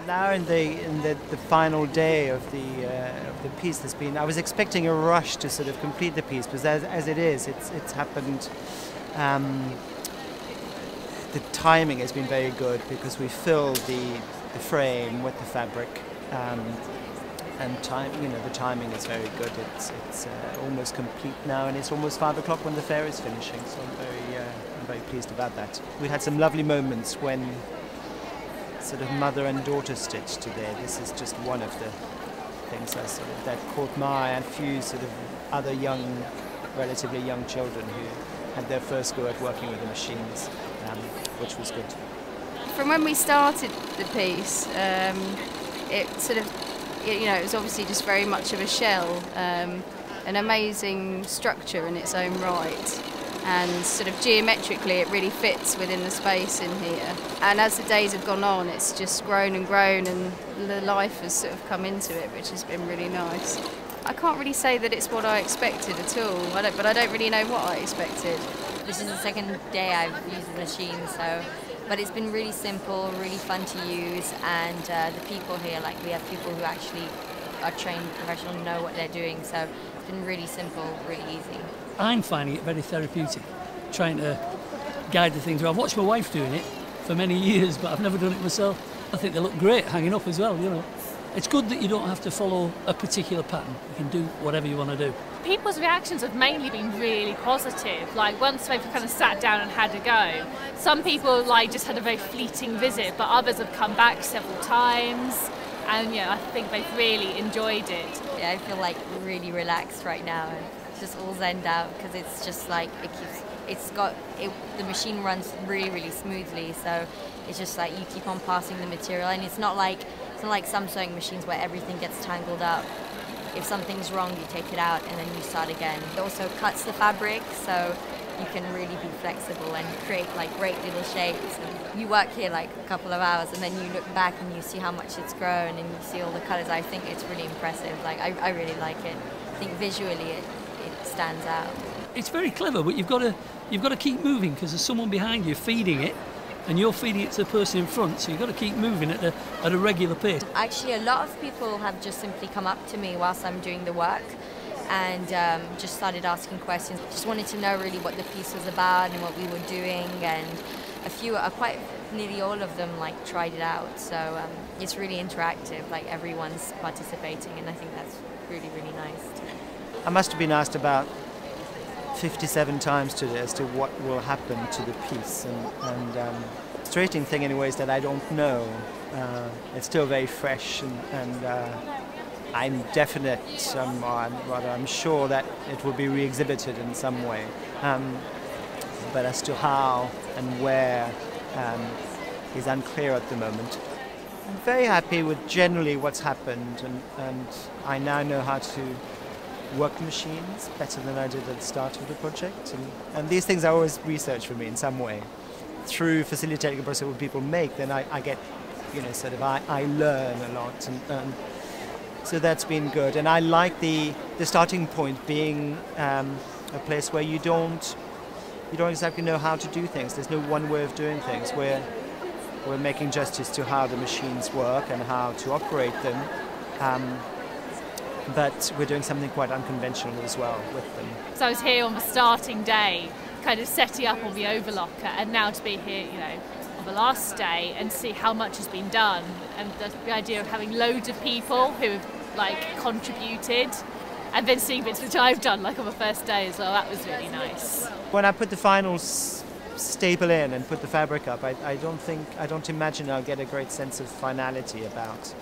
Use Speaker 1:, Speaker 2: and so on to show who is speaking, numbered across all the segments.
Speaker 1: now in the final day of the piece, I was expecting a rush to sort of complete the piece, but as it is, it's happened. The timing has been very good because we filled the frame with the fabric, and the timing is very good. It's almost complete now, and it's almost 5 o'clock when the fair is finishing. So I'm very pleased about that. We had some lovely moments when sort of mother and daughter stitched today. This is just one of the things that caught my eye, and a few sort of other relatively young children who had their first go at working with the machines, which was good.
Speaker 2: From when we started the piece, it was obviously just very much of a shell, an amazing structure in its own right, and sort of geometrically it really fits within the space in here. And as the days have gone on, it's just grown and grown, and the life has sort of come into it, which has been really nice. I can't really say that it's what I expected at all, but I don't really know what I expected.
Speaker 3: This is the second day I've used the machine, but it's been really simple, really fun to use, and the people here, we have people who actually are trained professionals and know what they're doing, so it's been really simple, really easy.
Speaker 4: I'm finding it very therapeutic, trying to guide the things. I've watched my wife doing it for many years, but I've never done it myself. I think they look great hanging up as well, It's good that you don't have to follow a particular pattern. You can do whatever you want to do.
Speaker 5: People's reactions have mainly been really positive. Once they've kind of sat down and had a go. Some people just had a very fleeting visit, but others have come back several times. And I think they've really enjoyed it.
Speaker 3: Yeah, I feel really relaxed right now, and just all zened out, because it's just the machine runs really smoothly, so it's just you keep on passing the material, and it's not like some sewing machines where everything gets tangled up. If something's wrong, you take it out and then you start again. It also cuts the fabric, so you can really be flexible and create great little shapes. And you work here a couple of hours, and then you look back and you see how much it's grown, and you see all the colours. I think it's really impressive. I really like it. I think visually it stands out.
Speaker 4: It's very clever, but you've got to keep moving, because there's someone behind you feeding it, and you're feeding it to the person in front, so you've got to keep moving at a regular pace.
Speaker 3: Actually, a lot of people have just simply come up to me whilst I'm doing the work, and just started asking questions. Just wanted to know really what the piece was about and what we were doing, and a few, nearly all of them tried it out. So it's really interactive, everyone's participating, and I think that's really nice.
Speaker 1: I must have been asked about 57 times today as to what will happen to the piece, and frustrating thing anyway is that I don't know. It's still very fresh, and I'm definite, I'm sure that it will be re-exhibited in some way, but as to how and where is unclear at the moment. I'm very happy with generally what's happened, and I now know how to work machines better than I did at the start of the project, and these things are always research for me in some way. Through facilitating a process what people make, then I get, I learn a lot, and so that's been good. And I like the starting point being a place where you don't exactly know how to do things. There's no one way of doing things. We're making justice to how the machines work and how to operate them. But we're doing something quite unconventional as well with them.
Speaker 5: So I was here on the starting day, kind of setting up on the overlocker, and now to be here, on the last day and see how much has been done, and the idea of having loads of people who have contributed, and then seeing bits which I've done on the first day as well. That was really nice.
Speaker 1: When I put the final staple in and put the fabric up, I don't imagine I'll get a great sense of finality about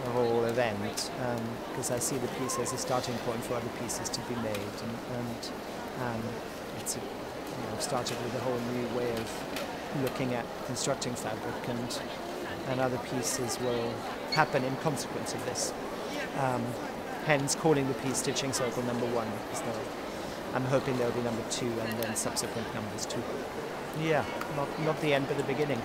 Speaker 1: the whole event, because I see the piece as a starting point for other pieces to be made, and it's started with a whole new way of looking at constructing fabric, and other pieces will happen in consequence of this. Hence calling the piece Stitching Circle number 1, because I'm hoping there'll be number 2 and then subsequent numbers too. Yeah, not the end but the beginning.